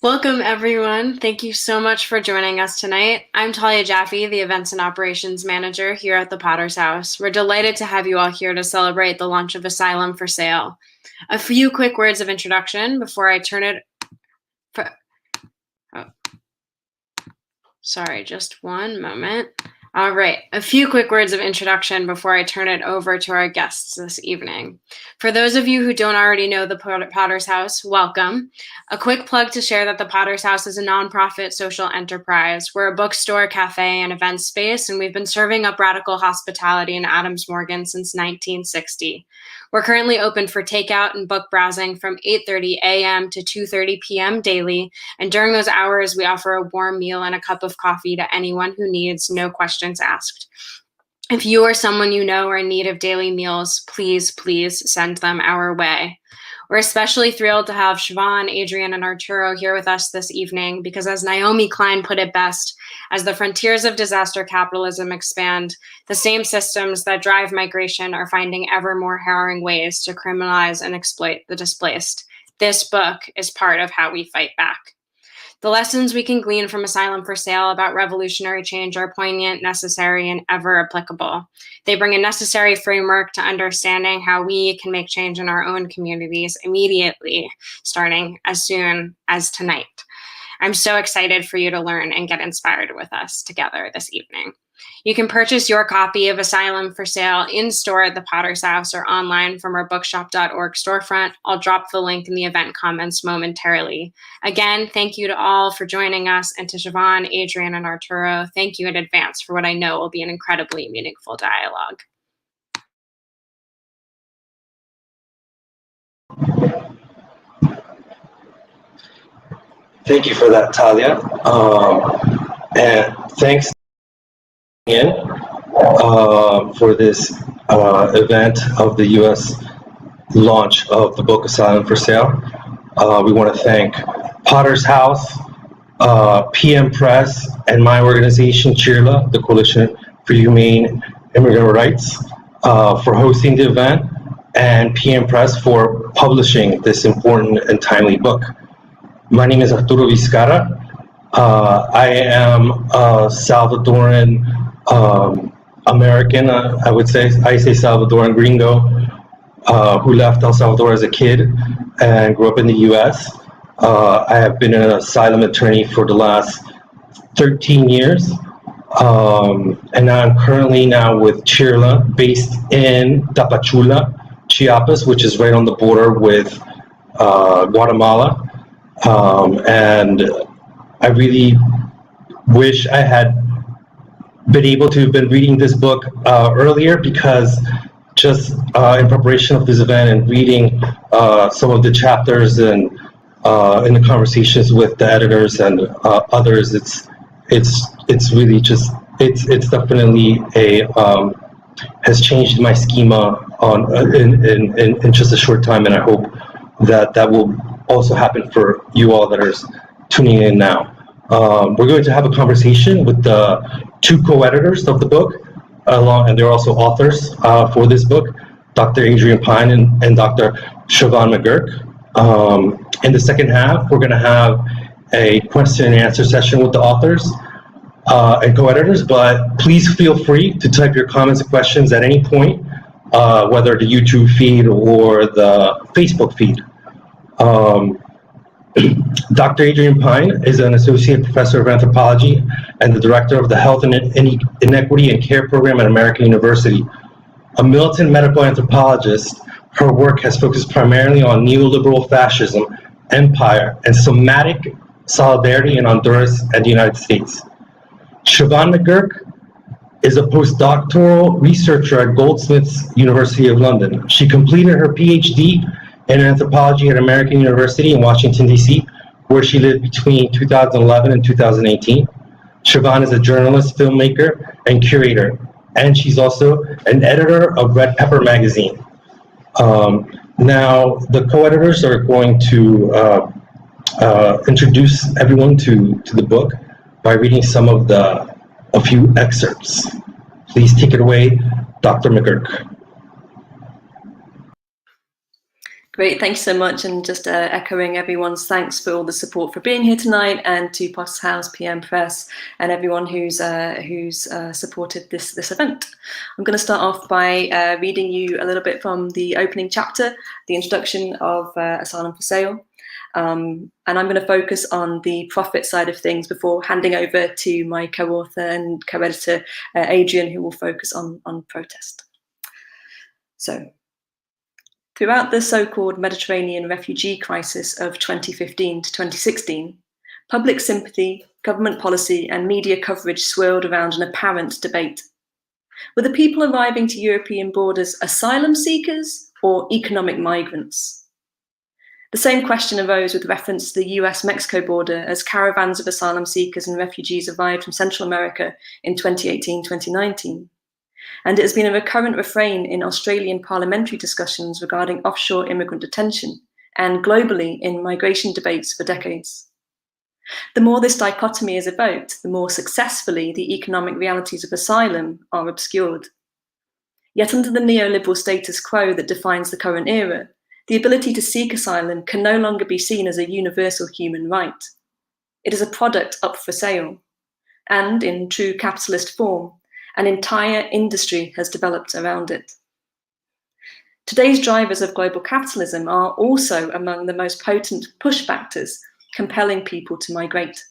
Welcome, everyone. Thank you so much for joining us tonight. I'm Talia Jaffe, the Events and Operations Manager here at the Potter's House. We're delighted to have you all here to celebrate the launch of Asylum for Sale. A few quick words of introduction before I turn it... Sorry, just one moment. All right, a few quick words of introduction before I turn it over to our guests this evening. For those of you who don't already know the Potter's House, welcome. A quick plug to share that the Potter's House is a nonprofit social enterprise. We're a bookstore, cafe, and event space, and we've been serving up radical hospitality in Adams Morgan since 1960. We're currently open for takeout and book browsing from 8:30 a.m. to 2:30 p.m. daily, and during those hours, we offer a warm meal and a cup of coffee to anyone who needs, no questions asked. If you or someone you know are in need of daily meals, please send them our way. We're especially thrilled to have Siobhan, Adrian, and Arturo here with us this evening because, as Naomi Klein put it best, as the frontiers of disaster capitalism expand, the same systems that drive migration are finding ever more harrowing ways to criminalize and exploit the displaced. This book is part of how we fight back. The lessons we can glean from Asylum for Sale about revolutionary change are poignant, necessary, and ever applicable. They bring a necessary framework to understanding how we can make change in our own communities immediately, starting as soon as tonight. I'm so excited for you to learn and get inspired with us together this evening. You can purchase your copy of Asylum for Sale in-store at the Potter's House or online from our bookshop.org storefront. I'll drop the link in the event comments momentarily. Again, thank you to all for joining us, and to Siobhan, Adrian, and Arturo, thank you in advance for what I know will be an incredibly meaningful dialogue. Thank you for that, Talia. And thanks again for this event of the U.S. launch of the book Asylum for Sale. We want to thank Potter's House, PM Press, and my organization, CHIRLA, the Coalition for Humane Immigrant Rights, for hosting the event, and PM Press for publishing this important and timely book. My name is Arturo Vizcarra. I am a Salvadoran American, I would say. I say Salvadoran gringo, who left El Salvador as a kid and grew up in the U.S. I have been an asylum attorney for the last 13 years. And now I'm currently with CHIRLA, based in Tapachula, Chiapas, which is right on the border with Guatemala. And I really wish I had been able to have been reading this book earlier, because just in preparation of this event and reading some of the chapters and in the conversations with the editors and others, it's really just it's definitely has changed my schema in just a short time, and I hope that will also happen for you all that are tuning in now. We're going to have a conversation with the two co-editors of the book, and they're also authors for this book, Dr. Adrian Pine and Dr. Siobhan McGurk. In the second half, we're going to have a question and answer session with the authors and co-editors, but please feel free to type your comments and questions at any point, whether the YouTube feed or the Facebook feed. Dr. Adrian Pine is an associate professor of anthropology and the director of the Health and Inequity and Care Program at American University. A militant medical anthropologist, her work has focused primarily on neoliberal fascism, empire, and somatic solidarity in Honduras and the United States. Siobhan McGurk is a postdoctoral researcher at Goldsmiths University of London. She completed her PhD in anthropology at American University in Washington, D.C., where she lived between 2011 and 2018. Siobhan is a journalist, filmmaker, and curator, and she's also an editor of Red Pepper magazine. Now, the co-editors are going to introduce everyone to the book by reading a few excerpts. Please take it away, Dr. McGurk. Great, thank you so much, and just echoing everyone's thanks for all the support for being here tonight, and to Potter's House, PM Press, and everyone who's supported this event. I'm going to start off by reading you a little bit from the opening chapter, the introduction of Asylum for Sale, and I'm going to focus on the profit side of things before handing over to my co-author and co-editor Adrian, who will focus on protest. So, throughout the so-called Mediterranean refugee crisis of 2015 to 2016, public sympathy, government policy, and media coverage swirled around an apparent debate. Were the people arriving to European borders asylum seekers or economic migrants? The same question arose with reference to the US-Mexico border as caravans of asylum seekers and refugees arrived from Central America in 2018-2019. And it has been a recurrent refrain in Australian parliamentary discussions regarding offshore immigrant detention and globally in migration debates for decades. The more this dichotomy is evoked, the more successfully the economic realities of asylum are obscured. Yet under the neoliberal status quo that defines the current era, the ability to seek asylum can no longer be seen as a universal human right. It is a product up for sale, and in true capitalist form, an entire industry has developed around it. Today's drivers of global capitalism are also among the most potent push factors compelling people to migrate.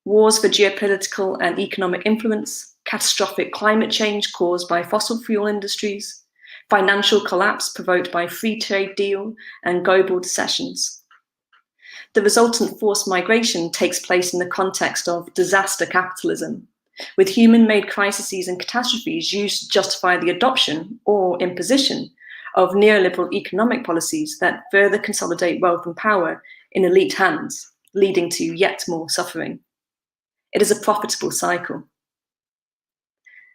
Wars for geopolitical and economic influence, catastrophic climate change caused by fossil fuel industries, financial collapse provoked by free trade deal and global recessions. The resultant forced migration takes place in the context of disaster capitalism, with human-made crises and catastrophes used to justify the adoption or imposition of neoliberal economic policies that further consolidate wealth and power in elite hands, leading to yet more suffering. It is a profitable cycle.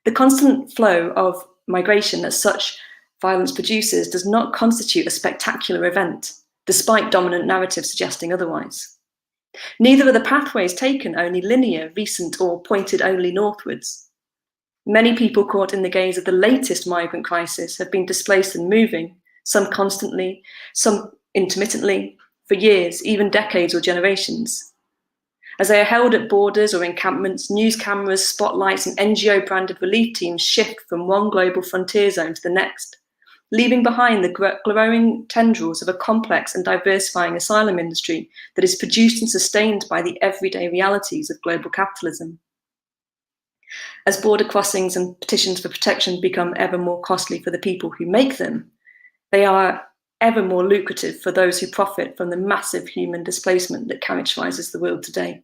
The constant flow of migration that such violence produces does not constitute a spectacular event, despite dominant narratives suggesting otherwise. Neither are the pathways taken only linear, recent, or pointed only northwards. Many people caught in the gaze of the latest migrant crisis have been displaced and moving, some constantly, some intermittently, for years, even decades or generations. As they are held at borders or encampments, news cameras, spotlights, and NGO-branded relief teams shift from one global frontier zone to the next, leaving behind the growing tendrils of a complex and diversifying asylum industry that is produced and sustained by the everyday realities of global capitalism. As border crossings and petitions for protection become ever more costly for the people who make them, they are ever more lucrative for those who profit from the massive human displacement that characterizes the world today.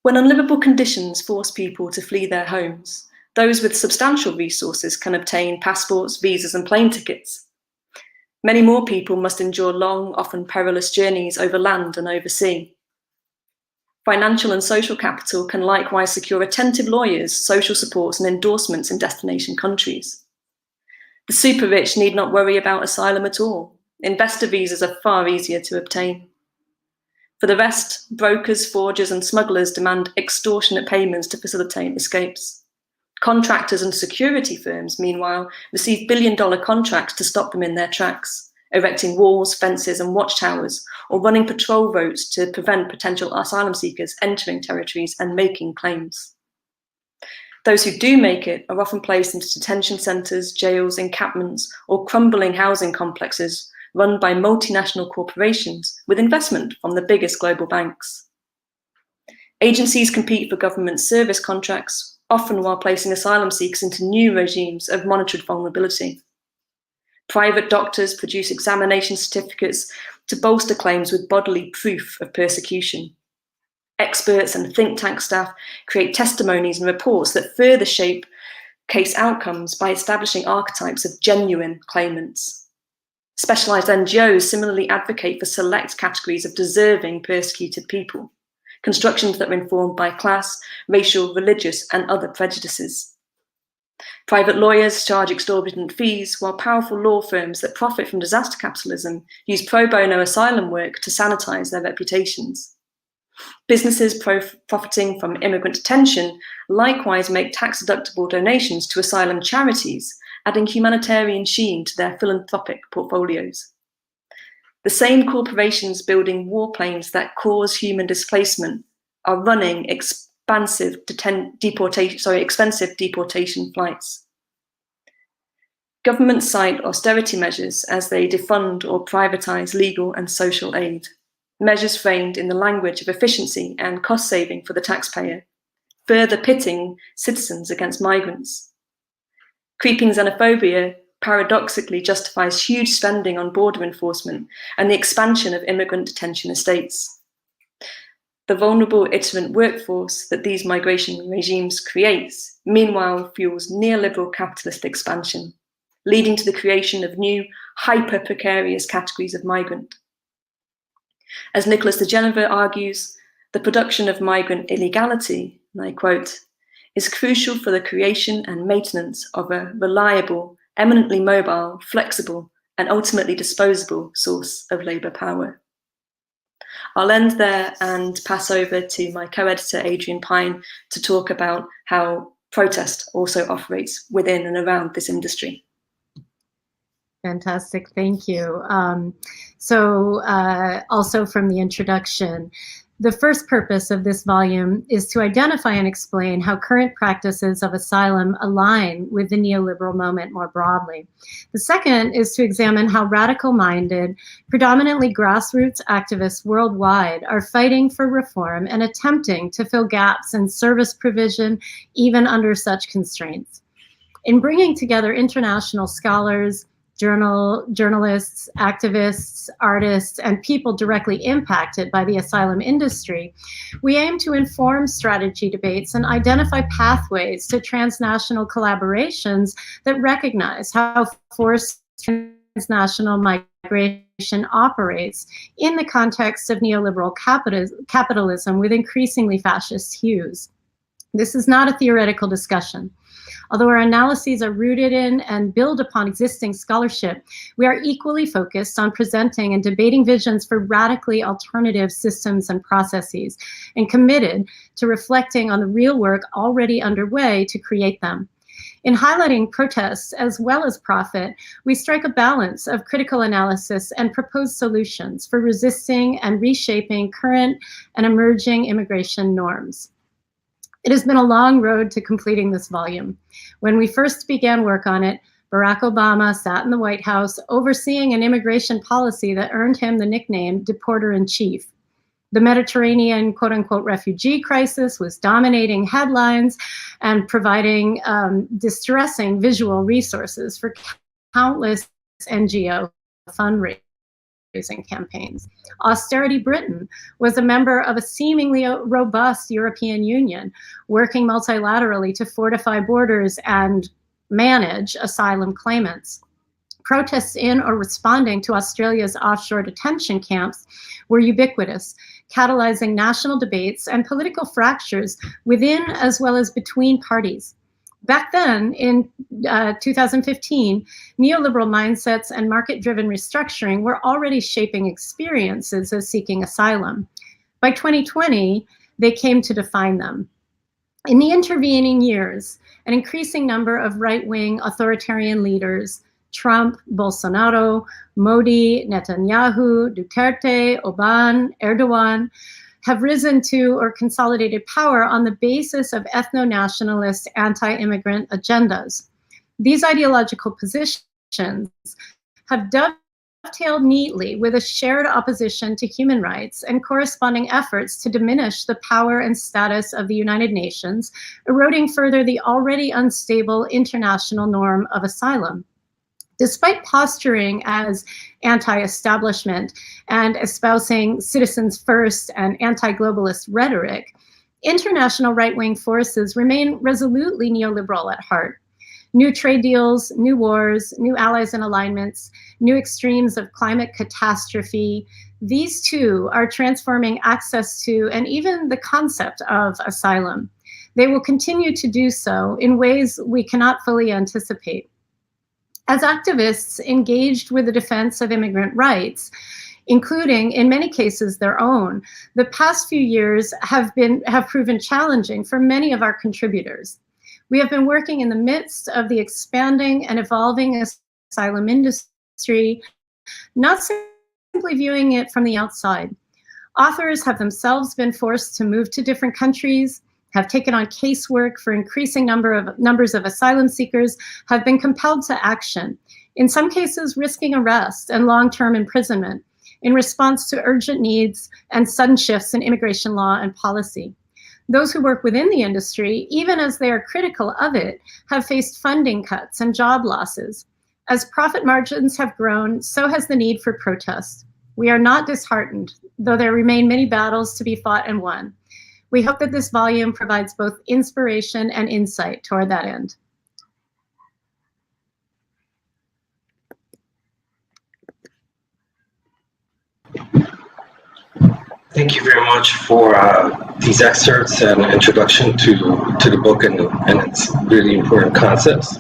When unlivable conditions force people to flee their homes, those with substantial resources can obtain passports, visas, and plane tickets. Many more people must endure long, often perilous journeys over land and over sea. Financial and social capital can likewise secure attentive lawyers, social supports, and endorsements in destination countries. The super rich need not worry about asylum at all. Investor visas are far easier to obtain. For the rest, brokers, forgers, and smugglers demand extortionate payments to facilitate escapes. Contractors and security firms, meanwhile, receive billion-dollar contracts to stop them in their tracks, erecting walls, fences, and watchtowers, or running patrol routes to prevent potential asylum seekers entering territories and making claims. Those who do make it are often placed into detention centres, jails, encampments, or crumbling housing complexes run by multinational corporations with investment from the biggest global banks. Agencies compete for government service contracts, often while placing asylum seekers into new regimes of monitored vulnerability. Private doctors produce examination certificates to bolster claims with bodily proof of persecution. Experts and think tank staff create testimonies and reports that further shape case outcomes by establishing archetypes of genuine claimants. Specialised NGOs similarly advocate for select categories of deserving persecuted people, constructions that are informed by class, racial, religious, and other prejudices. Private lawyers charge exorbitant fees, while powerful law firms that profit from disaster capitalism use pro bono asylum work to sanitize their reputations. Businesses profiting from immigrant detention likewise make tax-deductible donations to asylum charities adding humanitarian sheen to their philanthropic portfolios. The same corporations building warplanes that cause human displacement are running expensive deportation flights. Governments cite austerity measures as they defund or privatize legal and social aid, measures framed in the language of efficiency and cost saving for the taxpayer, further pitting citizens against migrants. Creeping xenophobia paradoxically justifies huge spending on border enforcement and the expansion of immigrant detention estates. The vulnerable itinerant workforce that these migration regimes create, meanwhile, fuels neoliberal capitalist expansion, leading to the creation of new, hyper-precarious categories of migrant. As Nicholas de Geneva argues, the production of migrant illegality, and I quote, is crucial for the creation and maintenance of a reliable, eminently mobile, flexible, and ultimately disposable source of labour power. I'll end there and pass over to my co-editor, Adrian Pine, to talk about how protest also operates within and around this industry. Fantastic, thank you. Also from the introduction, the first purpose of this volume is to identify and explain how current practices of asylum align with the neoliberal moment more broadly. The second is to examine how radical-minded, predominantly grassroots activists worldwide are fighting for reform and attempting to fill gaps in service provision, even under such constraints. In bringing together international scholars, journalists, activists, artists, and people directly impacted by the asylum industry, we aim to inform strategy debates and identify pathways to transnational collaborations that recognize how forced transnational migration operates in the context of neoliberal capitalism with increasingly fascist hues. This is not a theoretical discussion. Although our analyses are rooted in and build upon existing scholarship, we are equally focused on presenting and debating visions for radically alternative systems and processes, and committed to reflecting on the real work already underway to create them. In highlighting protests as well as profit, we strike a balance of critical analysis and proposed solutions for resisting and reshaping current and emerging immigration norms. It has been a long road to completing this volume. When we first began work on it, Barack Obama sat in the White House overseeing an immigration policy that earned him the nickname Deporter-in-Chief. The Mediterranean quote-unquote refugee crisis was dominating headlines and providing distressing visual resources for countless NGO fundraising campaigns. Austerity Britain was a member of a seemingly robust European Union, working multilaterally to fortify borders and manage asylum claimants. Protests in or responding to Australia's offshore detention camps were ubiquitous, catalyzing national debates and political fractures within as well as between parties. Back then, in 2015, neoliberal mindsets and market-driven restructuring were already shaping experiences of seeking asylum. By 2020, they came to define them. In the intervening years, an increasing number of right-wing authoritarian leaders, Trump, Bolsonaro, Modi, Netanyahu, Duterte, Orbán, Erdogan, have risen to or consolidated power on the basis of ethno-nationalist anti-immigrant agendas. These ideological positions have dovetailed neatly with a shared opposition to human rights and corresponding efforts to diminish the power and status of the United Nations, eroding further the already unstable international norm of asylum. Despite posturing as anti-establishment and espousing citizens first and anti-globalist rhetoric, international right-wing forces remain resolutely neoliberal at heart. New trade deals, new wars, new allies and alignments, new extremes of climate catastrophe, these too are transforming access to and even the concept of asylum. They will continue to do so in ways we cannot fully anticipate. As activists engaged with the defense of immigrant rights, including in many cases their own, the past few years have proven challenging for many of our contributors. We have been working in the midst of the expanding and evolving asylum industry, not simply viewing it from the outside. Authors have themselves been forced to move to different countries, have taken on casework for increasing numbers of asylum seekers, have been compelled to action, in some cases risking arrest and long-term imprisonment in response to urgent needs and sudden shifts in immigration law and policy. Those who work within the industry, even as they are critical of it, have faced funding cuts and job losses. As profit margins have grown, so has the need for protest. We are not disheartened, though there remain many battles to be fought and won. We hope that this volume provides both inspiration and insight toward that end. Thank you very much for these excerpts and introduction to the book and its really important concepts,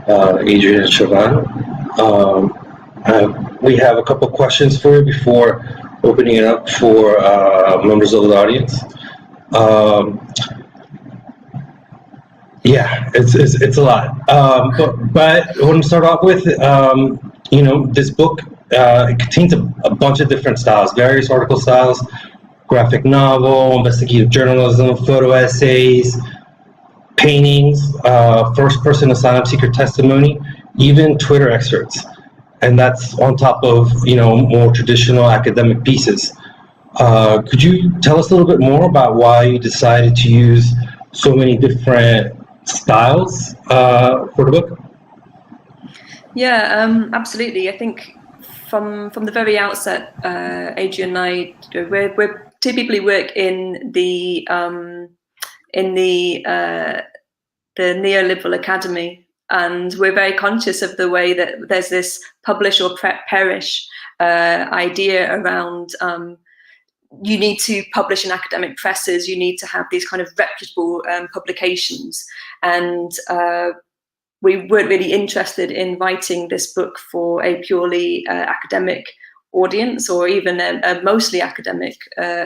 Adrian and Siobhan. We have a couple questions for you before opening it up for members of the audience. Yeah, it's a lot. But I want to start off with, you know, this book, it contains a bunch of different styles, various article styles, graphic novel, investigative journalism, photo essays, paintings, first-person asylum seeker testimony, even Twitter excerpts. And that's on top of, you know, more traditional academic pieces. Could you tell us a little bit more about why you decided to use so many different styles for the book? Yeah, absolutely. I think from the very outset, Adrian and I, we're typically work in the neoliberal academy, and we're very conscious of the way that there's this publish or perish idea around you need to publish in academic presses, you need to have these kind of reputable publications, and we weren't really interested in writing this book for a purely academic audience, or even a mostly academic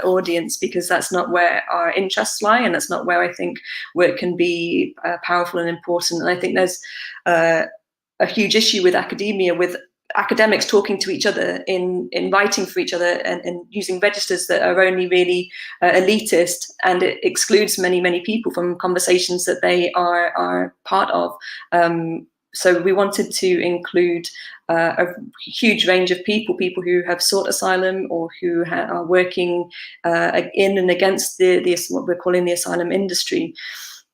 audience, because that's not where our interests lie, and that's not where I think work can be powerful and important. And I think there's a huge issue with academia, with academics talking to each other in writing for each other and using registers that are only really elitist, and it excludes many people from conversations that they are part of. So we wanted to include a huge range of people who have sought asylum or who are working in and against what we're calling the asylum industry,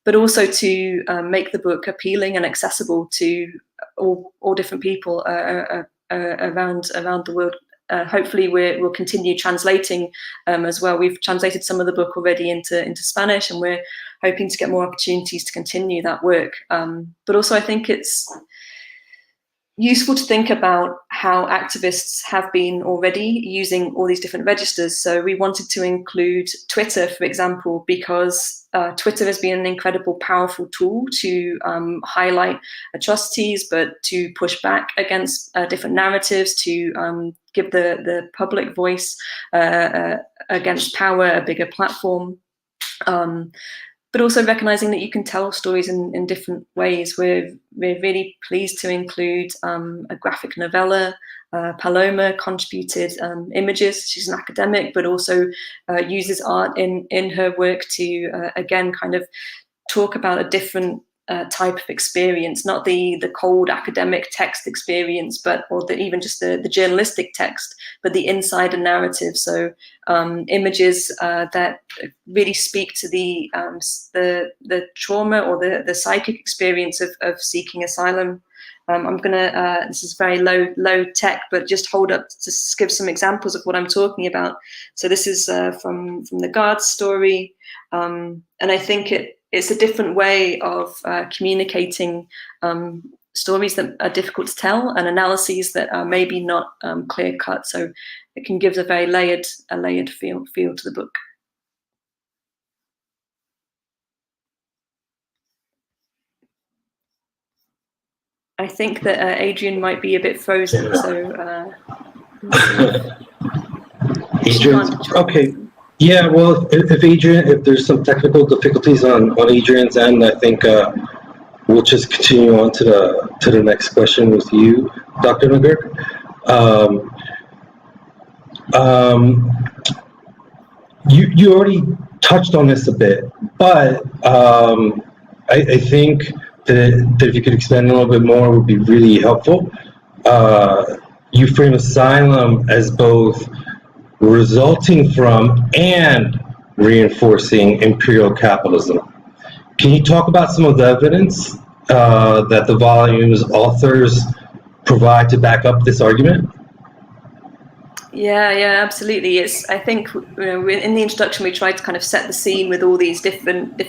but also to make the book appealing and accessible to all different people around the world. Hopefully we'll continue translating as well. We've translated some of the book already into Spanish, and we're hoping to get more opportunities to continue that work. But also I think it's useful to think about how activists have been already using all these different registers. So we wanted to include Twitter, for example, because Twitter has been an incredible, powerful tool to highlight atrocities, but to push back against different narratives, to give the public voice against power a bigger platform. But also recognizing that you can tell stories in different ways. We're really pleased to include a graphic novella. Paloma contributed images. She's an academic, but also uses art in her work to, again, kind of talk about a different type of experience, not the cold academic text experience, or even just the journalistic text, but the insider narrative. So images that really speak to the trauma or the psychic experience of seeking asylum. I'm gonna, this is very low tech, but just hold up to give some examples of what I'm talking about. So this is from the guard's story, and I think it's a different way of communicating stories that are difficult to tell and analyses that are maybe not clear cut. So it can give a very layered feel to the book. I think that Adrian might be a bit frozen, so Adrian, okay. Yeah, well, if there's some technical difficulties on Adrian's end, I think we'll just continue on to the next question with you, Dr. McGurk. You already touched on this a bit, but I think that if you could expand a little bit more, would be really helpful. You frame asylum as both resulting from and reinforcing imperial capitalism. Can you talk about some of the evidence that the volume's authors provide to back up this argument? Yeah, absolutely. I think in the introduction we tried to kind of set the scene with all these different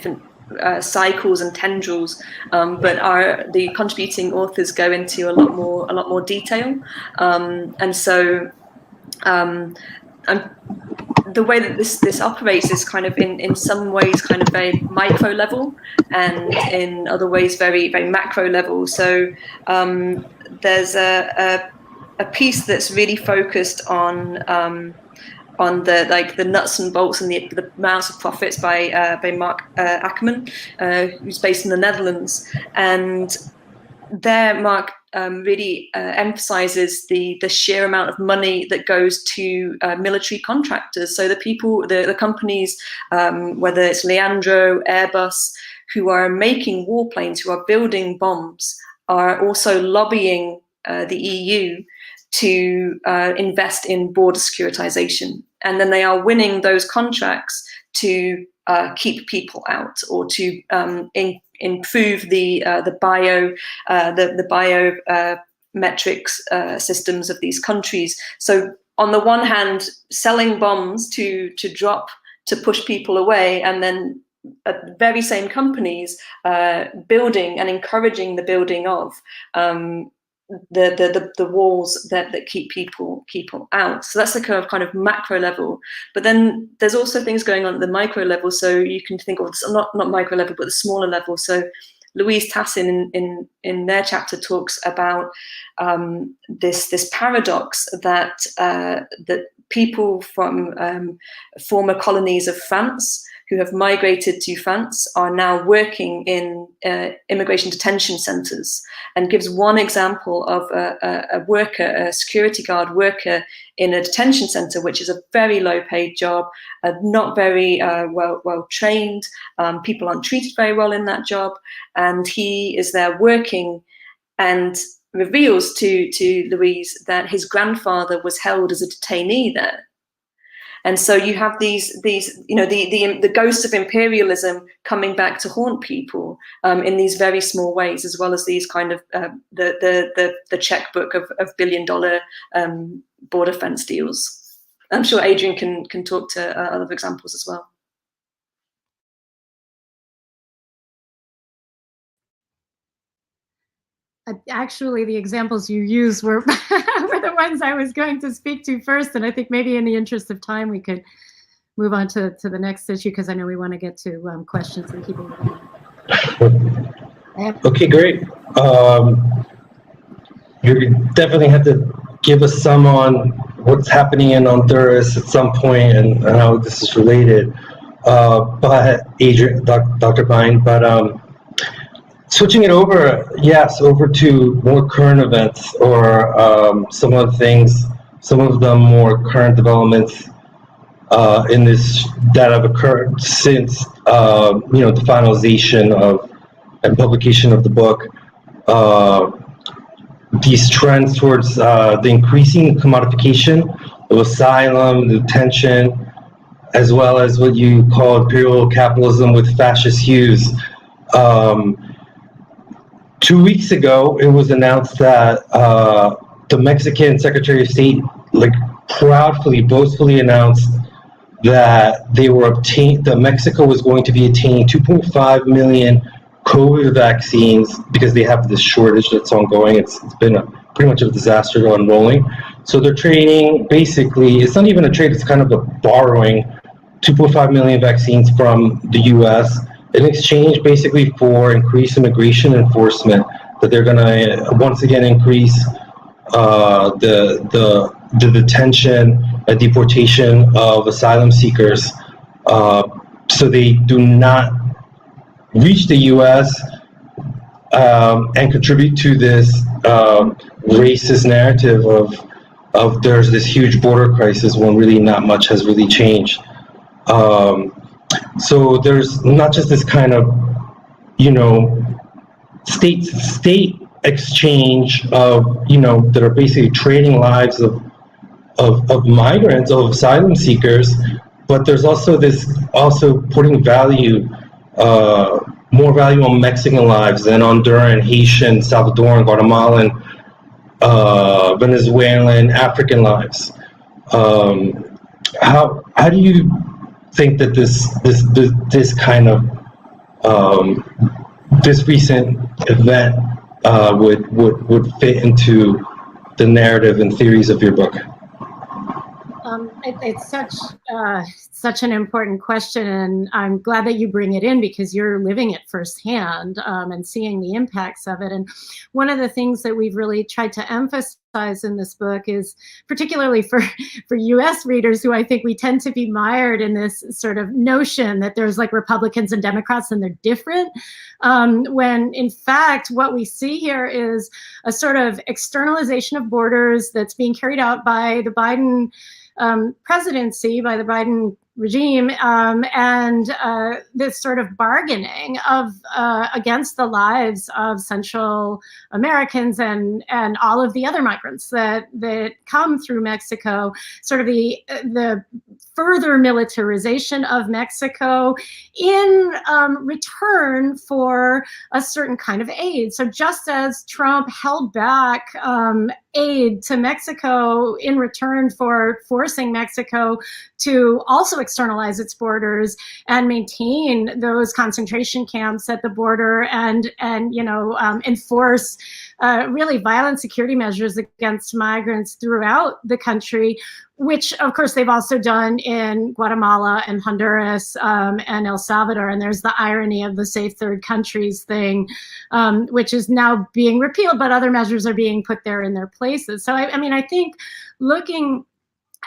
cycles and tendrils, but the contributing authors go into a lot more detail, and so the way that this operates is kind of in some ways kind of very micro level, and in other ways very macro level. So there's a piece that's really focused on the nuts and bolts and the amounts of profits by Mark Ackerman, who's based in the Netherlands, and there Mark really emphasizes the sheer amount of money that goes to military contractors. So the companies, whether it's Leandro, Airbus, who are making warplanes, who are building bombs, are also lobbying the EU to invest in border securitization, and then they are winning those contracts to keep people out, or to improve the biometrics systems of these countries. So on the one hand, selling bombs to drop, to push people away, and then very same companies building and encouraging the building of the walls that keep people out. So that's the kind of macro level. But then there's also things going on at the micro level. So you can think of not micro level, but the smaller level. So Louise Tassin in their chapter talks about this paradox that people from former colonies of France who have migrated to France are now working in immigration detention centres, and gives one example of a worker, a security guard worker in a detention centre, which is a very low paid job, not very well trained, people aren't treated very well in that job, and he is there working, and reveals to Louise that his grandfather was held as a detainee there. And so you have these the ghosts of imperialism coming back to haunt people in these very small ways, as well as these kind of the checkbook of $1 billion border fence deals. I'm sure Adrian can talk to other examples as well. Actually, the examples you used were were the ones I was going to speak to first, and I think maybe in the interest of time we could move on to the next issue, because I know we want to get to questions and keeping them. Okay, great. You definitely have to give us some on what's happening in Honduras at some point and how this is related. But Adrian, Dr. Pine, but switching it over, over to more current events, or some of the more current developments in this that have occurred since the finalization of and publication of the book. These trends towards the increasing commodification of asylum, detention, as well as what you call imperial capitalism with fascist hues. 2 weeks ago, it was announced that the Mexican Secretary of State, proudly, boastfully announced that that Mexico was going to be obtaining 2.5 million COVID vaccines, because they have this shortage that's ongoing. It's been pretty much a disaster unrolling. So they're trading, basically, it's not even a trade, it's kind of a borrowing 2.5 million vaccines from the US in exchange basically for increased immigration enforcement, that they're going to once again increase the detention and deportation of asylum seekers, so they do not reach the US and contribute to this racist narrative of there's this huge border crisis when really not much has really changed. So there's not just this kind of, state exchange of, that are basically trading lives of migrants, of asylum seekers, but there's also putting value, more value on Mexican lives than on Honduran, Haitian, Salvadoran, Guatemalan, Venezuelan, African lives. How do you think that this kind of this recent event would fit into the narrative and theories of your book? It's such an important question, and I'm glad that you bring it in because you're living it firsthand and seeing the impacts of it. And one of the things that we've really tried to emphasize in this book is, particularly for U.S. readers, who I think we tend to be mired in this sort of notion that there's like Republicans and Democrats and they're different, when in fact what we see here is a sort of externalization of borders that's being carried out by the Biden presidency, by the Biden regime, and this sort of bargaining of against the lives of Central Americans and all of the other migrants that come through Mexico, sort of the further militarization of Mexico in return for a certain kind of aid. So just as Trump held back aid to Mexico in return for forcing Mexico to also externalize its borders and maintain those concentration camps at the border and enforce really violent security measures against migrants throughout the country, which of course they've also done in Guatemala and Honduras and El Salvador. And there's the irony of the safe third countries thing, which is now being repealed, but other measures are being put there in their places. So I think looking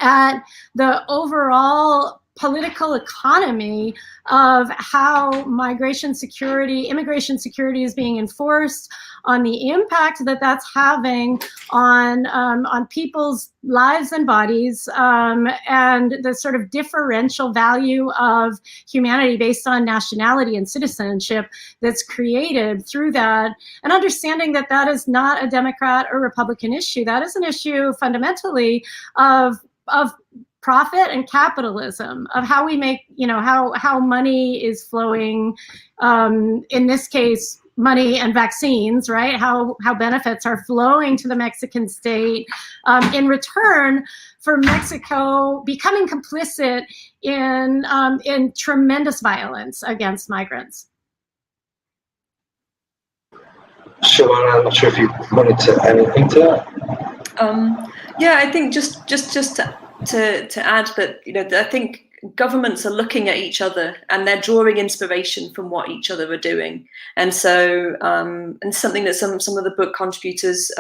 at the overall political economy of how immigration security is being enforced, on the impact that that's having on people's lives and bodies, and the sort of differential value of humanity based on nationality and citizenship that's created through that, and understanding that that is not a Democrat or Republican issue. That is an issue fundamentally of profit and capitalism, of how we make, how money is flowing, in this case, money and vaccines, right? How benefits are flowing to the Mexican state in return for Mexico becoming complicit in tremendous violence against migrants. Siobhan, I'm not sure if you wanted to add anything to that. Yeah, I think just to add that, I think governments are looking at each other and they're drawing inspiration from what each other are doing. And so, and something that some of the book contributors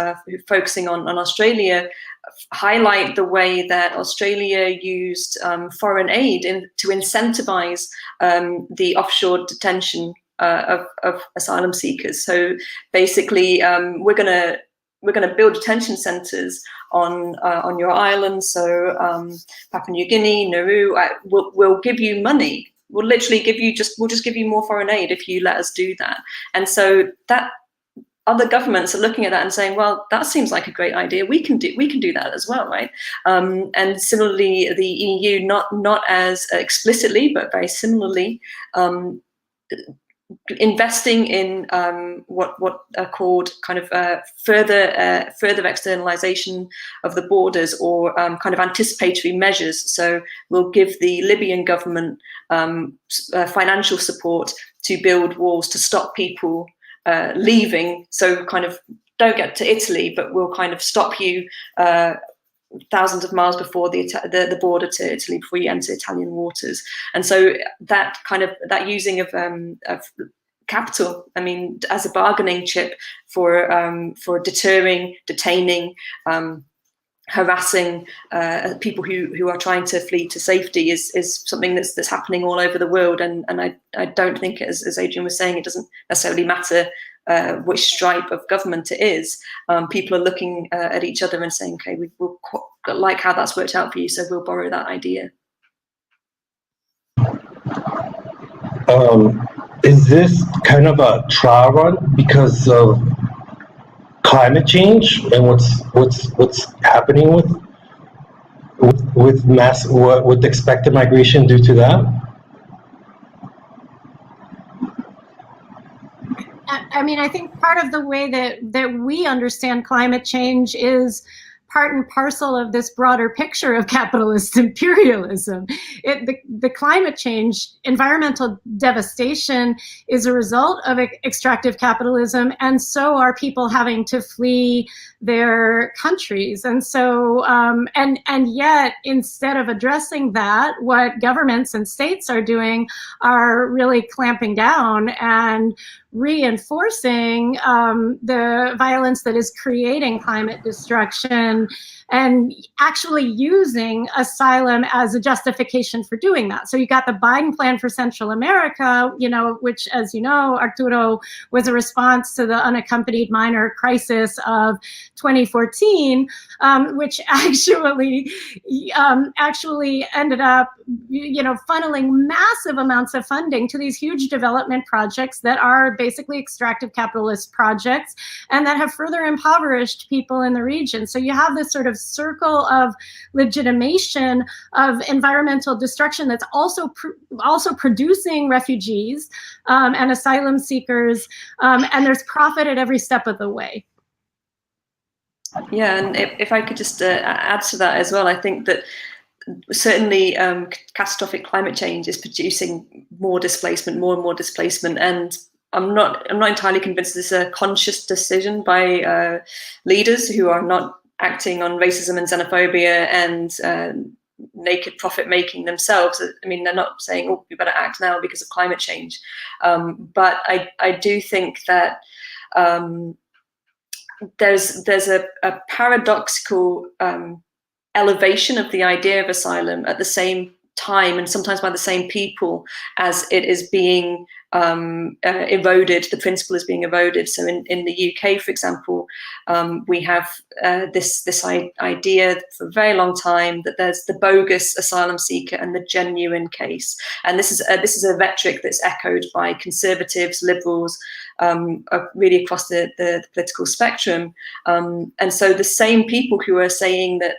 focusing on Australia highlight the way that Australia used foreign aid to incentivize the offshore detention of asylum seekers. So basically, we're going to build detention centres on your island. So Papua New Guinea, Nauru, we'll give you money. We'll literally we'll just give you more foreign aid if you let us do that. And so that other governments are looking at that and saying, well, that seems like a great idea. We can do that as well, right? And similarly, the EU, not as explicitly, but very similarly, investing in what are called kind of further externalization of the borders, or kind of anticipatory measures. So we'll give the Libyan government financial support to build walls to stop people leaving. So kind of don't get to Italy, but we'll kind of stop you thousands of miles before the border to Italy, before you enter Italian waters. And so that using of capital, I mean, as a bargaining chip for deterring, detaining, harassing people who are trying to flee to safety is something that's happening all over the world. And I don't think, as Adrian was saying, it doesn't necessarily matter which stripe of government it is, people are looking at each other and saying, okay, we'll like how that's worked out for you, so we'll borrow that idea. Is this kind of a trial run because of climate change and what's happening with expected migration due to that? I mean, I think part of the way that we understand climate change is part and parcel of this broader picture of capitalist imperialism. The climate change, environmental devastation is a result of extractive capitalism, and so are people having to flee their countries. And so, and yet, instead of addressing that, what governments and states are doing are really clamping down and reinforcing the violence that is creating climate destruction, and actually using asylum as a justification for doing that. So you got the Biden plan for Central America, which, as you know, Arturo, was a response to the unaccompanied minor crisis of 2014, which actually ended up, funneling massive amounts of funding to these huge development projects that are basically extractive capitalist projects and that have further impoverished people in the region. So you have this sort of circle of legitimation of environmental destruction that's also producing refugees and asylum seekers, and there's profit at every step of the way. Yeah, and if I could just add to that as well, I think that certainly catastrophic climate change is producing more and more displacement, and I'm not entirely convinced this is a conscious decision by leaders who are not acting on racism and xenophobia and naked profit making themselves. I mean, they're not saying, oh, we better act now because of climate change. But I do think that there's a paradoxical elevation of the idea of asylum at the same time, and sometimes by the same people, as it is being eroded. The principle is being eroded. So in the UK, for example, we have this idea for a very long time that there's the bogus asylum seeker and the genuine case, and this is a rhetoric that's echoed by conservatives, liberals, really across the political spectrum, and so the same people who are saying that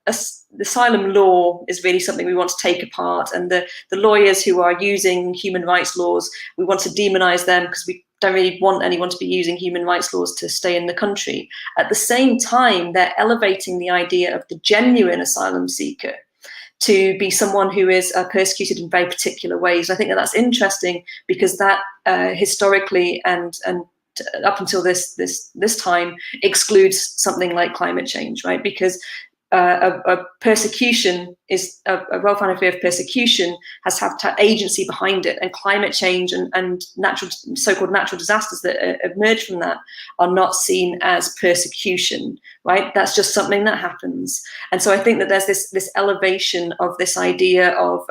the asylum law is really something we want to take apart, and the lawyers who are using human rights laws, we want to demonize them because we don't really want anyone to be using human rights laws to stay in the country. At the same time, they're elevating the idea of the genuine asylum seeker to be someone who is persecuted in very particular ways. I think that's interesting because that historically and up until this time excludes something like climate change, right? Because a persecution is a well-founded fear of persecution has to have agency behind it, and climate change and so-called natural disasters that emerge from that are not seen as persecution, right? That's just something that happens. And so I think that there's this elevation of this idea of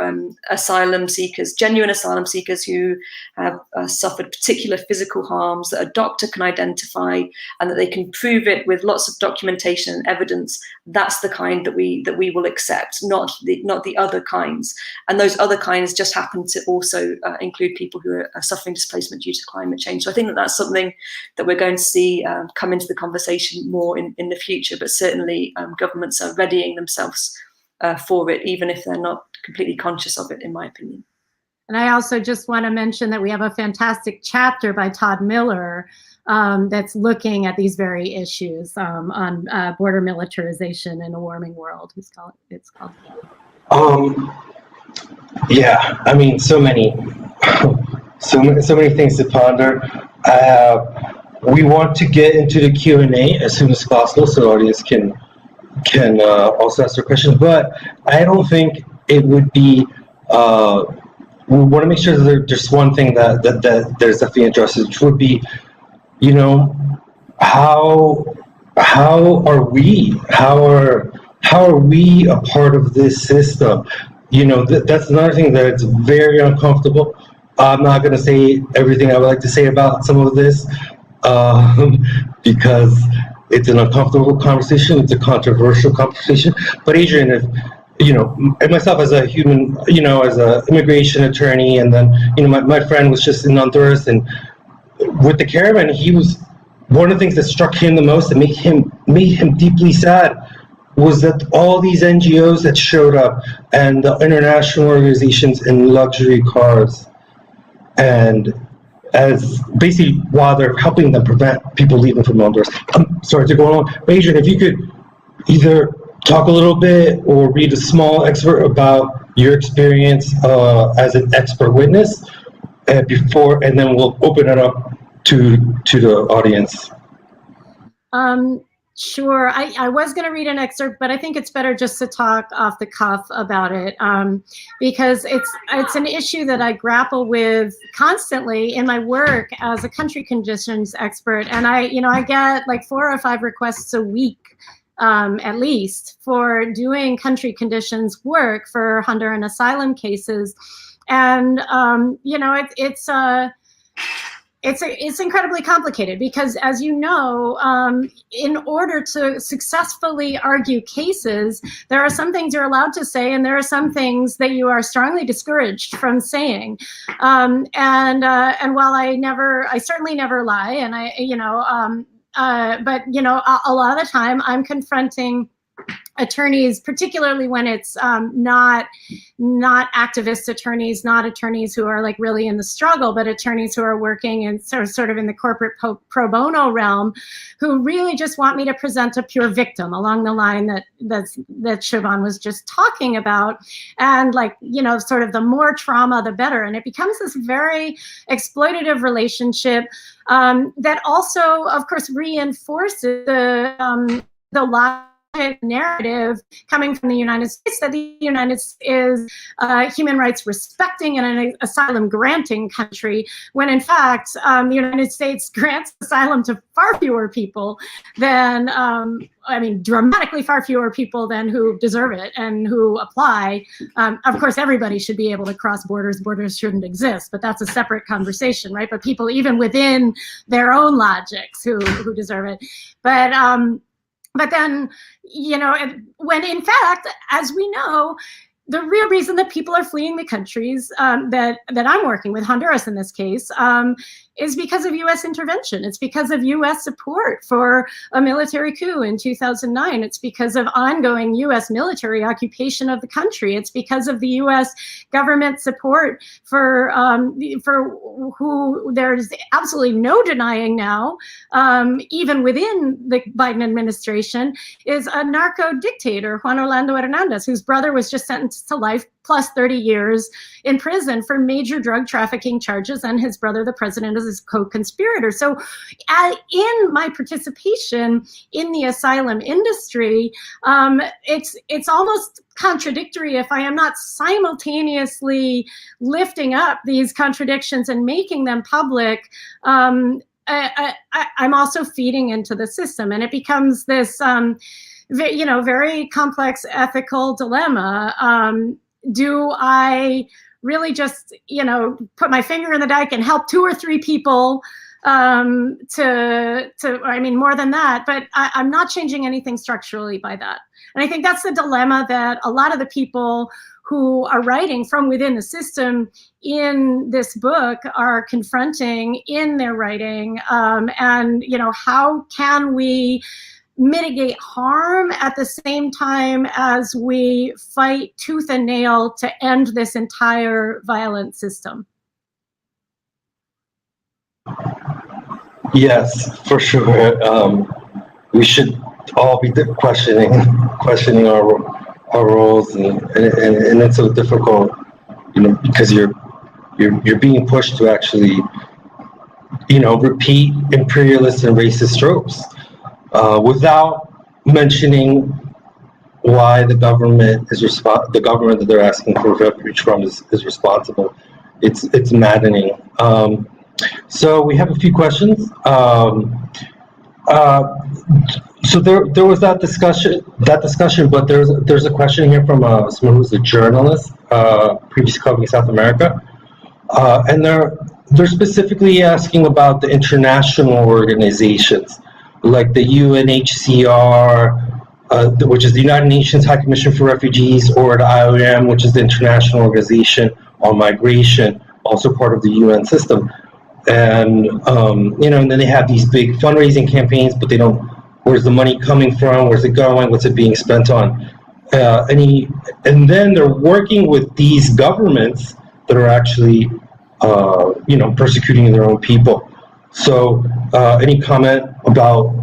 asylum seekers, genuine asylum seekers who have suffered particular physical harms that a doctor can identify and that they can prove it with lots of documentation and evidence. That's the kind that we will accept, not the other kinds. And those other kinds just happen to also include people who are suffering displacement due to climate change. So I think that that's something that we're going to see come into the conversation more in the future, but certainly governments are readying themselves for it, even if they're not completely conscious of it, in my opinion. And I also just want to mention that we have a fantastic chapter by Todd Miller that's looking at these very issues on border militarization in a warming world. It's called. Yeah, I mean, so many things to ponder. We want to get into the Q&A as soon as possible, so the audience can also ask their questions. But I don't think it would be. We want to make sure that there's one thing that there's definitely addressed, which would be, how are we a part of this system? That's another thing that's very uncomfortable. I'm not going to say everything I would like to say about some of this, because it's an uncomfortable conversation, it's a controversial conversation. But Adrian, if and myself as a human, as an immigration attorney, and then my friend was just in Honduras, and with the caravan, he was one of the things that struck him the most and made him deeply sad was that all these NGOs that showed up and the international organizations in luxury cars, and as basically while they're helping them prevent people leaving from Honduras. I'm sorry to go on, Adrian, if you could either talk a little bit or read a small excerpt about your experience as an expert witness and then we'll open it up to the audience. Sure. I was going to read an excerpt, but I think it's better just to talk off the cuff about it because it's an issue that I grapple with constantly in my work as a country conditions expert. And I get like 4 or 5 requests a week at least for doing country conditions work for Honduran asylum cases. And, it's incredibly complicated because, as you know, in order to successfully argue cases, there are some things you're allowed to say, and there are some things that you are strongly discouraged from saying. And while I certainly never lie, and but a lot of the time I'm confronting attorneys, particularly when it's not activist attorneys, not attorneys who are like really in the struggle, but attorneys who are working and sort of in the corporate pro bono realm, who really just want me to present a pure victim along the line that Siobhan was just talking about, and sort of the more trauma, the better, and it becomes this very exploitative relationship that also, of course, reinforces the narrative coming from the United States that the United States is a human rights respecting and an asylum granting country, when in fact the United States grants asylum to far fewer people than, dramatically far fewer people than who deserve it and who apply. Of course, everybody should be able to cross borders. Borders shouldn't exist, but that's a separate conversation, right? But people even within their own logics who deserve it. But then, when in fact, as we know, the real reason that people are fleeing the countries that I'm working with, Honduras in this case, is because of U.S. intervention. It's because of U.S. support for a military coup in 2009. It's because of ongoing U.S. military occupation of the country. It's because of the U.S. government support for who there's absolutely no denying now, even within the Biden administration, is a narco dictator, Juan Orlando Hernandez, whose brother was just sentenced to life plus 30 years in prison for major drug trafficking charges, and his brother, the president, is his co-conspirator. So in my participation in the asylum industry, it's almost contradictory if I am not simultaneously lifting up these contradictions and making them public. I'm also feeding into the system, and it becomes this very complex ethical dilemma. Do I really just, put my finger in the dike and help 2 or 3 people more than that, but I'm not changing anything structurally by that. And I think that's the dilemma that a lot of the people who are writing from within the system in this book are confronting in their writing. How can we mitigate harm at the same time as we fight tooth and nail to end this entire violent system? Yes, for sure. We should all be questioning our roles, and it's so difficult, because you're being pushed to actually, repeat imperialist and racist tropes. Without mentioning why the government that they're asking for refuge from is responsible. It's maddening. So we have a few questions. So there was that discussion, but there's a question here from someone who's a journalist, previously covering South America, and they're specifically asking about the international organizations, like the UNHCR, which is the United Nations High Commission for Refugees, or the IOM, which is the International Organization on Migration, also part of the UN system. And, and then they have these big fundraising campaigns, but they don't, where's the money coming from? Where's it going? What's it being spent on? And then they're working with these governments that are actually, persecuting their own people. So, any comment about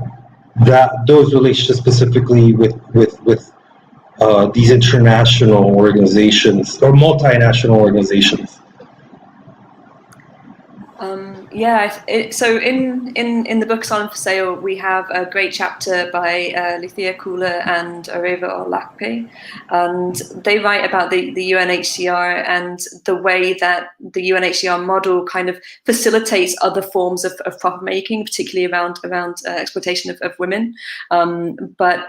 those relationships specifically with these international organizations or multinational organizations? So in the book Asylum for Sale, we have a great chapter by Luthia Kula and Areva Olakpe, and they write about the UNHCR and the way that the UNHCR model kind of facilitates other forms of profit making, particularly around exploitation of women. But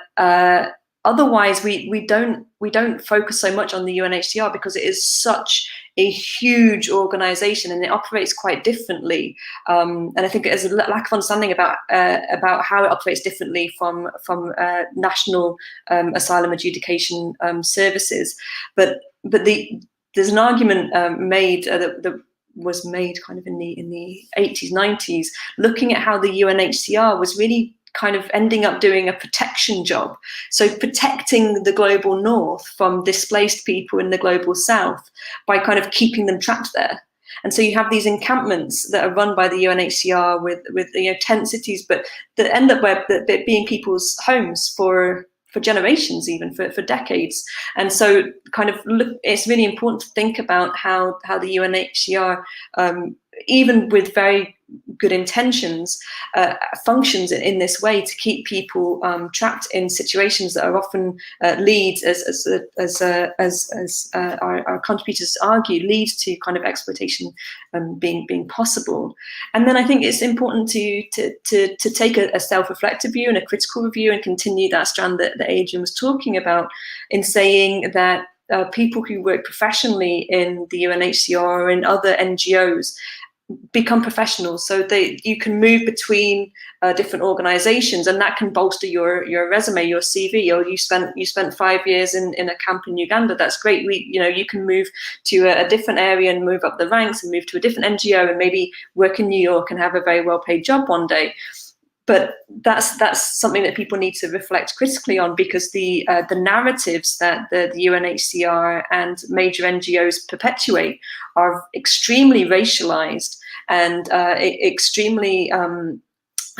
otherwise, we don't focus so much on the UNHCR because it is such a huge organization and it operates quite differently. And I think there's a lack of understanding about how it operates differently from national asylum adjudication services. But there's an argument made that was made kind of in the 80s, 90s, looking at how the UNHCR was really kind of ending up doing a protection job. So protecting the global north from displaced people in the global south by kind of keeping them trapped there. And so you have these encampments that are run by the UNHCR with tent cities, but that end up being people's homes for generations, even for decades. And so kind of it's really important to think about how the UNHCR, even with very good intentions, functions in this way to keep people trapped in situations that are often lead, as our contributors argue, leads to kind of exploitation being possible. And then I think it's important to take a self-reflective view and a critical review and continue that strand that Adrian was talking about in saying that people who work professionally in the UNHCR or in other NGOs become professionals, so you can move between different organizations, and that can bolster your resume, your CV. Or you spent 5 years in a camp in Uganda. That's great. You can move to a different area and move up the ranks and move to a different NGO and maybe work in New York and have a very well paid job one day. But that's something that people need to reflect critically on, because the narratives that the UNHCR and major NGOs perpetuate are extremely racialized and extremely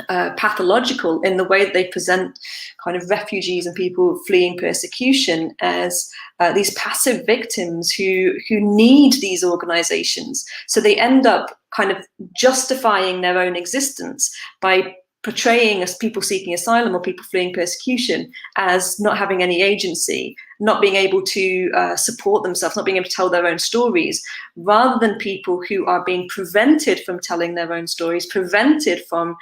pathological in the way that they present kind of refugees and people fleeing persecution as these passive victims who need these organizations. So they end up kind of justifying their own existence by portraying as people seeking asylum or people fleeing persecution as not having any agency, not being able to support themselves, not being able to tell their own stories, rather than people who are being prevented from telling their own stories, prevented from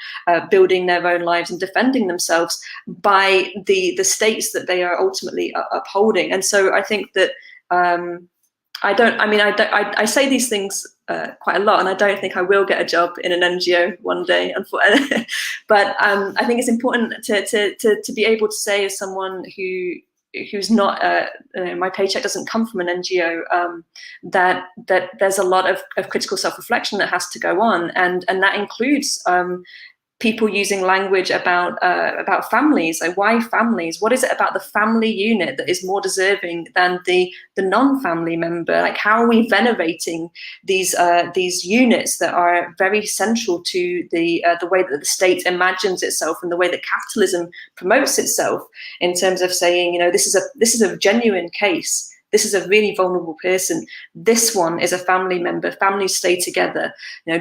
building their own lives and defending themselves by the states that they are ultimately upholding. And so I think that I say these things quite a lot, and I don't think I will get a job in an NGO one day, unfortunately. But I think it's important to be able to say, as someone who's not, my paycheck doesn't come from an NGO, that there's a lot of critical self-reflection that has to go on, and that includes people using language about families. Like, why families? What is it about the family unit that is more deserving than the non-family member? Like, how are we venerating these units that are very central to the way that the state imagines itself and the way that capitalism promotes itself, in terms of saying, this is a genuine case. This is a really vulnerable person. This one is a family member. Families stay together.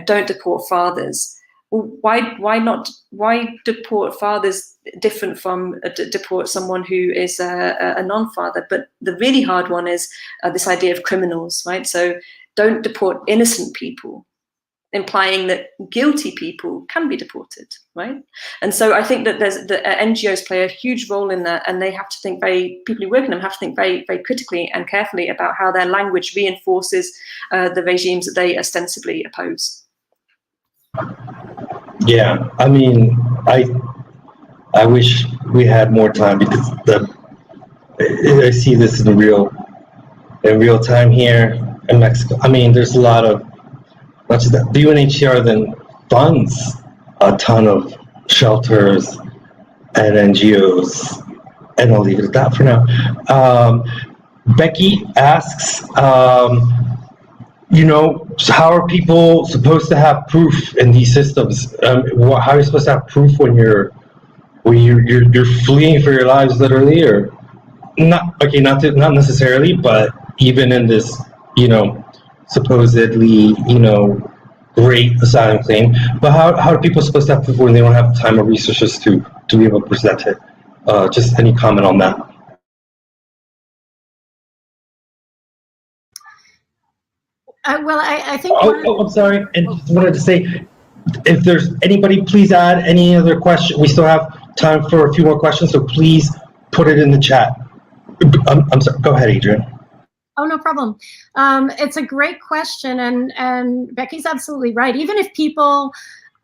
Don't deport fathers. Why deport fathers different from deport someone who is a non-father? But the really hard one is this idea of criminals, right? So don't deport innocent people, implying that guilty people can be deported, right? And so I think that NGOs play a huge role in that, and they have to think people who work in them have to think very, very critically and carefully about how their language reinforces the regimes that they ostensibly oppose. Yeah, I mean, I wish we had more time because I see this in real time here in Mexico. I mean, there's a lot of, not just that, the UNHCR then funds a ton of shelters and NGOs, and I'll leave it at that for now. Becky asks, how are people supposed to have proof in these systems? How are you supposed to have proof when you're fleeing for your lives, literally, or not? Okay, not necessarily, but even in this, supposedly, great asylum claim. But how are people supposed to have proof when they don't have time or resources to be able to present it? Just any comment on that? Well, I think. I'm sorry, and just wanted to say, if there's anybody, please add any other question. We still have time for a few more questions, so please put it in the chat. I'm sorry. Go ahead, Adrian. Oh, no problem. It's a great question, and Becky's absolutely right. Even if people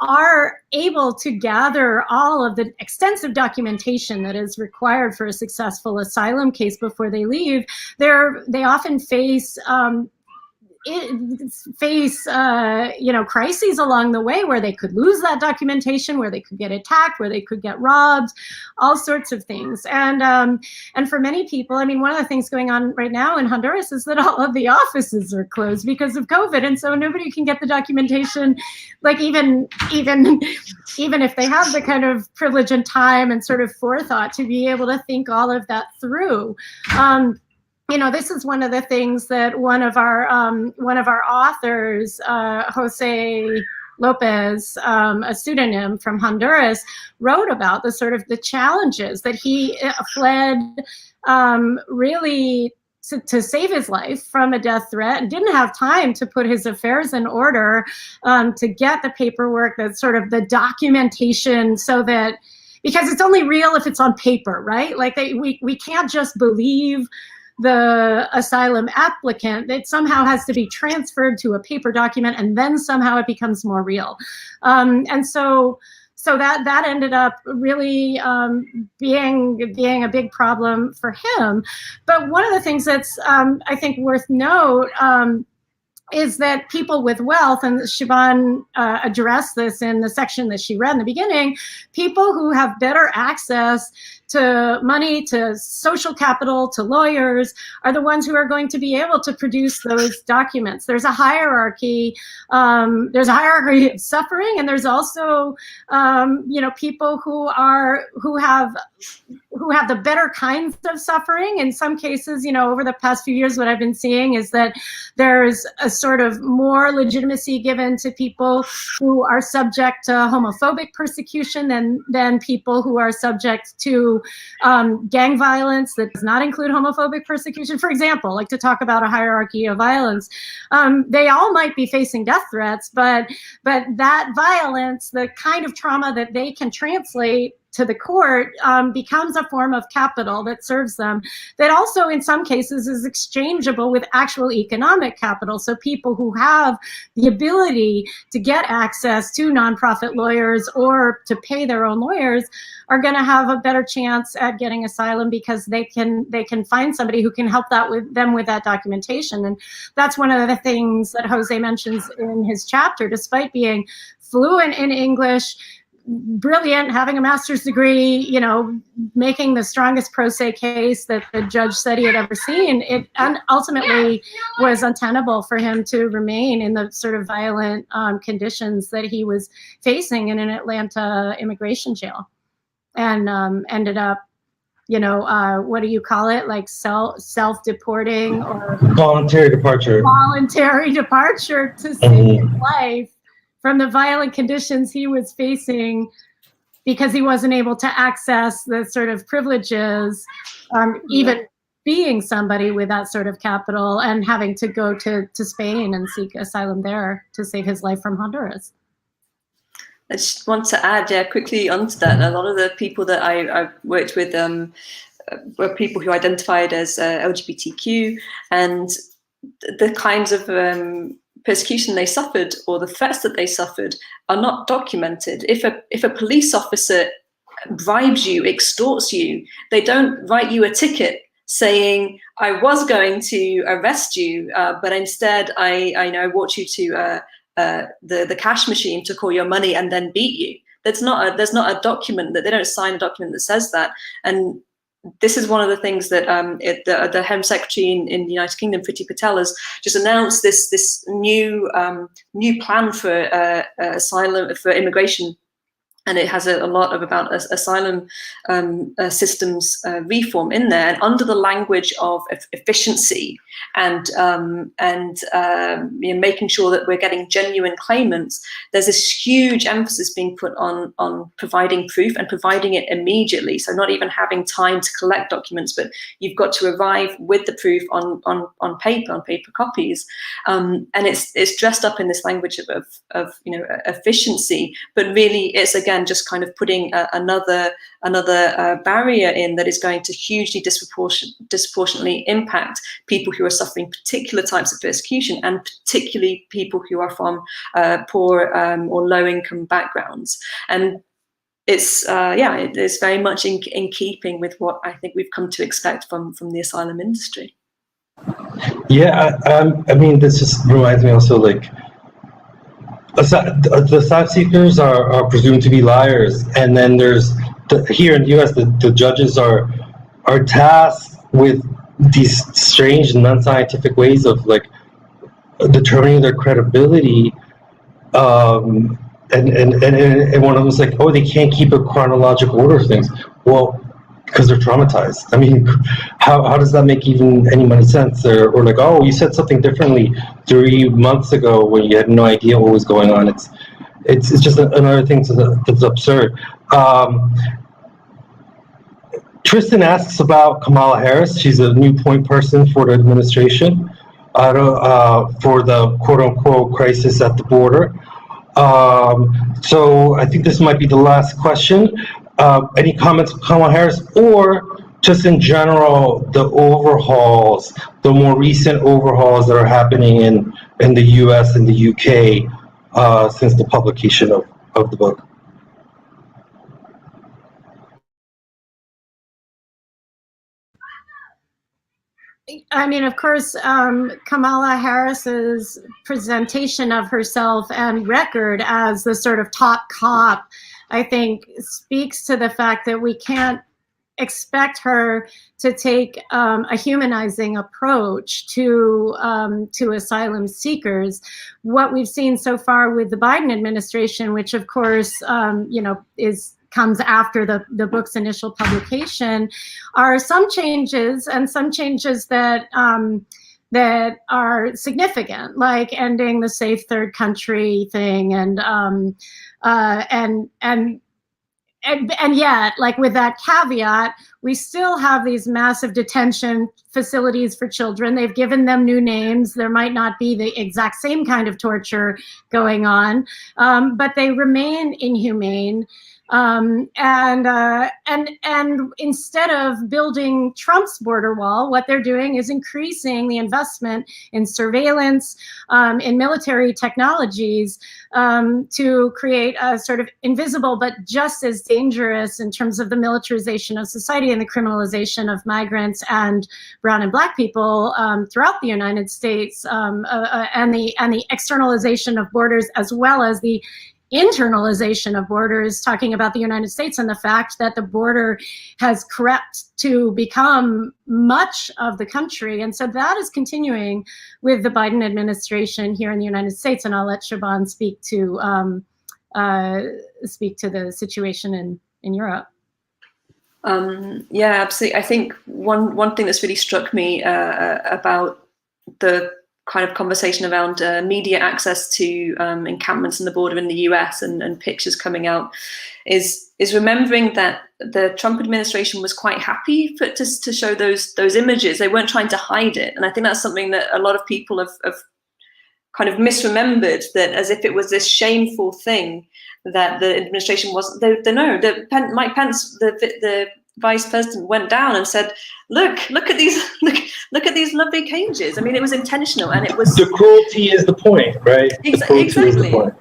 are able to gather all of the extensive documentation that is required for a successful asylum case before they leave, they often face crises along the way where they could lose that documentation, where they could get attacked, where they could get robbed, all sorts of things. And for many people, I mean, one of the things going on right now in Honduras is that all of the offices are closed because of COVID, and so nobody can get the documentation. Like even if they have the kind of privilege and time and sort of forethought to be able to think all of that through. This is one of the things that one of our authors, Jose Lopez, a pseudonym from Honduras, wrote about the sort of the challenges that he fled really to save his life from a death threat, and didn't have time to put his affairs in order, to get the paperwork, that sort of the documentation, so that, because it's only real if it's on paper, right? Like we can't just believe the asylum applicant. It somehow has to be transferred to a paper document, and then somehow it becomes more real. And so that ended up really being a big problem for him. But one of the things that's I think worth note is that people with wealth, and Siobhan addressed this in the section that she read in the beginning, people who have better access to money, to social capital, to lawyers, are the ones who are going to be able to produce those documents. There's a hierarchy. There's a hierarchy of suffering, and there's also, people who have the better kinds of suffering. In some cases, over the past few years, what I've been seeing is that there's a sort of more legitimacy given to people who are subject to homophobic persecution than people who are subject to gang violence that does not include homophobic persecution. For example, like, to talk about a hierarchy of violence, they all might be facing death threats, but that violence, the kind of trauma that they can translate to the court, becomes a form of capital that serves them, that also in some cases is exchangeable with actual economic capital. So people who have the ability to get access to nonprofit lawyers or to pay their own lawyers are going to have a better chance at getting asylum, because they can find somebody who can help them with that documentation. And that's one of the things that Jose mentions in his chapter. Despite being fluent in English, brilliant, having a master's degree, making the strongest pro se case that the judge said he had ever seen, it ultimately was untenable for him to remain in the sort of violent conditions that he was facing in an Atlanta immigration jail, and ended up, what do you call it? Like self-deporting, or voluntary departure to save his life from the violent conditions he was facing, because he wasn't able to access the sort of privileges, even being somebody with that sort of capital, and having to go to Spain and seek asylum there to save his life from Honduras. I just want to add quickly onto that. A lot of the people that I worked with were people who identified as LGBTQ, and the kinds of persecution they suffered or the threats that they suffered are not documented. If a police officer bribes you, extorts you, they don't write you a ticket saying, I was going to arrest you, but instead I walked you to the cash machine, took all your money and then beat you. There's not a document that they don't sign a document that says that. And this is one of the things that the Home Secretary in the United Kingdom, Priti Patel, has just announced this new plan for asylum, for immigration. And it has a lot about asylum systems reform in there, and under the language of efficiency and making sure that we're getting genuine claimants. There's this huge emphasis being put on providing proof and providing it immediately. So not even having time to collect documents, but you've got to arrive with the proof on paper copies, and it's dressed up in this language of efficiency, but really it's again just kind of putting another barrier in that is going to hugely disproportionately impact people who are suffering particular types of persecution, and particularly people who are from poor or low income backgrounds. And it's it's very much in keeping with what I think we've come to expect from the asylum industry. Yeah, I mean, this just reminds me also, like, the asylum seekers are presumed to be liars, and then there's here in the U.S. the judges are tasked with these strange and unscientific ways of like determining their credibility, and one of them is like, oh, they can't keep a chronological order of things. Well, because they're traumatized. I mean, how does that make even any sense? Or like, oh, you said something differently 3 months ago when you had no idea what was going on. It's just another thing that's absurd. Tristan asks about Kamala Harris. She's a new point person for the administration for the quote-unquote crisis at the border. So I think this might be the last question. Any comments on Kamala Harris, or just in general, the overhauls, the more recent overhauls that are happening in the US and the UK since the publication of the book? I mean, of course, Kamala Harris's presentation of herself and record as the sort of top cop, I think, speaks to the fact that we can't expect her to take a humanizing approach to asylum seekers. What we've seen so far with the Biden administration, which of course, comes after the book's initial publication, are some changes, and some changes that that are significant, like ending the safe third country thing, and yet, like, with that caveat, we still have these massive detention facilities for children. They've given them new names. There might not be the exact same kind of torture going on, but they remain inhumane. And instead of building Trump's border wall, what they're doing is increasing the investment in surveillance, in military technologies, to create a sort of invisible but just as dangerous, in terms of the militarization of society and the criminalization of migrants and brown and black people throughout the United States, and the externalization of borders, as well as the internalization of borders, talking about the United States and the fact that the border has crept to become much of the country. And so that is continuing with the Biden administration here in the United States. And I'll let Siobhan speak to the situation in Europe. Yeah, absolutely. I think one thing that's really struck me about the kind of conversation around media access to encampments on the border in the US and pictures coming out is remembering that the Trump administration was quite happy to show those images. They weren't trying to hide it. And I think that's something that a lot of people have kind of misremembered, that as if it was this shameful thing that the administration wasn't. Mike Pence, the vice president, went down and said, look at these lovely big cages. I mean, it was intentional, and it was the cruelty is the point, right? Exactly.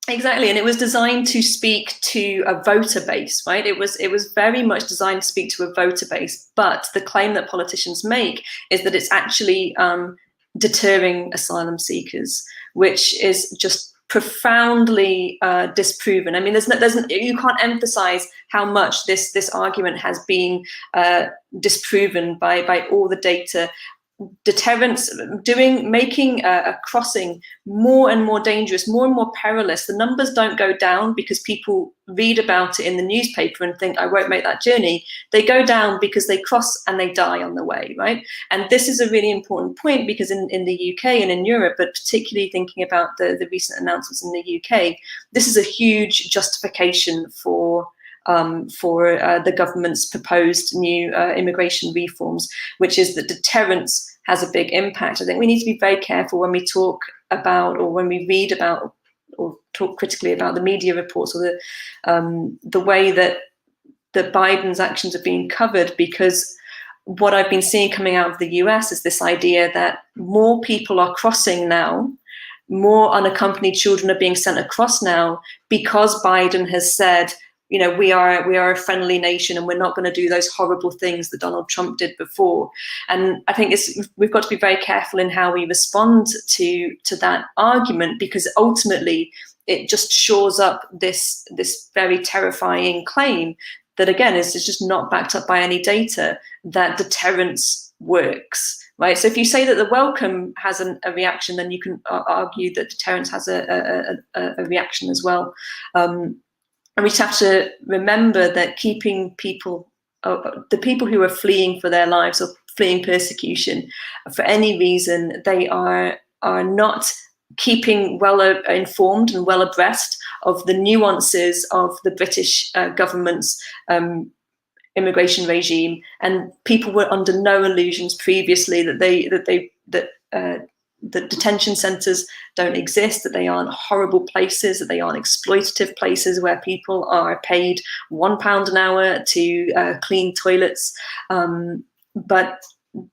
Exactly, and it was designed to speak to a voter base, right? It was very much designed to speak to a voter base. But the claim that politicians make is that it's actually deterring asylum seekers, which is just profoundly disproven. I mean, you can't emphasize how much this argument has been disproven by all the data. Deterrence, making a crossing more and more dangerous, more and more perilous. The numbers don't go down because people read about it in the newspaper and think, I won't make that journey. They go down because they cross and they die on the way, right? And this is a really important point, because in the UK and in Europe, but particularly thinking about the recent announcements in the UK, this is a huge justification for the government's proposed new immigration reforms, which is that deterrence has a big impact. I think we need to be very careful when we talk about, or when we read about, or talk critically about the media reports, or the way that Biden's actions are being covered, because what I've been seeing coming out of the US is this idea that more people are crossing now, more unaccompanied children are being sent across now, because Biden has said, you know, we are a friendly nation and we're not going to do those horrible things that Donald Trump did before. And I think we've got to be very careful in how we respond to that argument, because ultimately it just shores up this very terrifying claim that, again, is just not backed up by any data, that deterrence works. Right. So if you say that the welcome has a reaction, then you can argue that deterrence has a reaction as well. And we just have to remember that keeping people, the people who are fleeing for their lives or fleeing persecution for any reason, they are not keeping well informed and well abreast of the nuances of the British government's immigration regime. And people were under no illusions previously that detention centres don't exist, that they aren't horrible places, that they aren't exploitative places where people are paid £1 an hour to clean toilets. But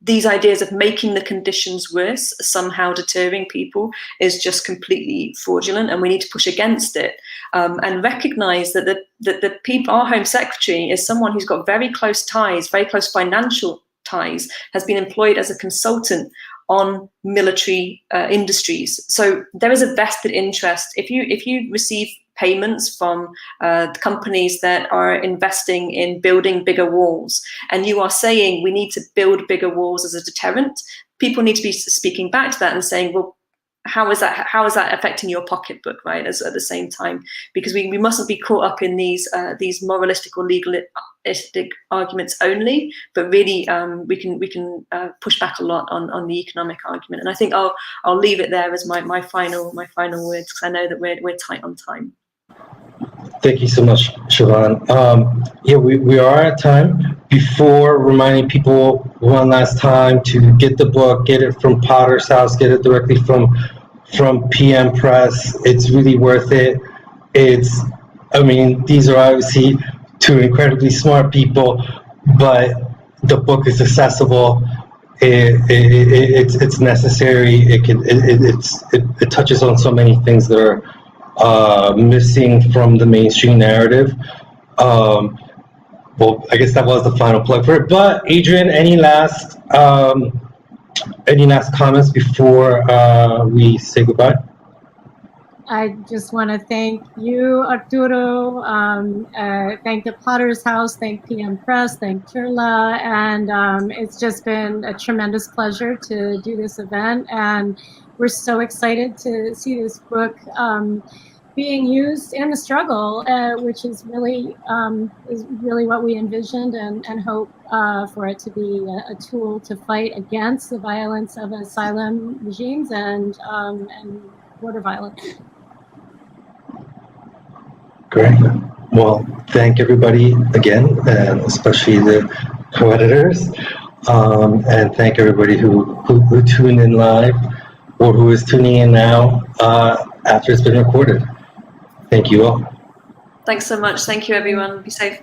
these ideas of making the conditions worse, somehow deterring people, is just completely fraudulent, and we need to push against it and recognise that the people, our Home Secretary is someone who's got very close ties, very close financial ties, has been employed as a consultant on military industries. So there is a vested interest. If you receive payments from companies that are investing in building bigger walls, and you are saying we need to build bigger walls as a deterrent, people need to be speaking back to that and saying, well, how is that affecting your pocketbook, right? At the same time, because we mustn't be caught up in these moralistic or legalistic arguments only, but really we can push back a lot on the economic argument. And I think I'll leave it there as my final words, because I know that we're tight on time. Thank you so much, Siobhan. Yeah, we are at time. Before reminding people one last time to get the book, get it from Potter's House, get it directly from PM Press. It's really worth it. I mean, these are obviously two incredibly smart people, but the book is accessible. It's necessary. It touches on so many things that are missing from the mainstream narrative. Well, I guess that was the final plug for it. But Adrian, any last comments before we say goodbye? I just want to thank you, Arturo, thank the Potter's House, thank PM Press, thank Turla, and it's just been a tremendous pleasure to do this event, and we're so excited to see this book being used in the struggle, which is really what we envisioned, and hope for it to be a tool to fight against the violence of asylum regimes and border violence. Great. Well, thank everybody again, and especially the co-editors, and thank everybody who tuned in live or who is tuning in now after it's been recorded. Thank you all. Thanks so much. Thank you, everyone. Be safe.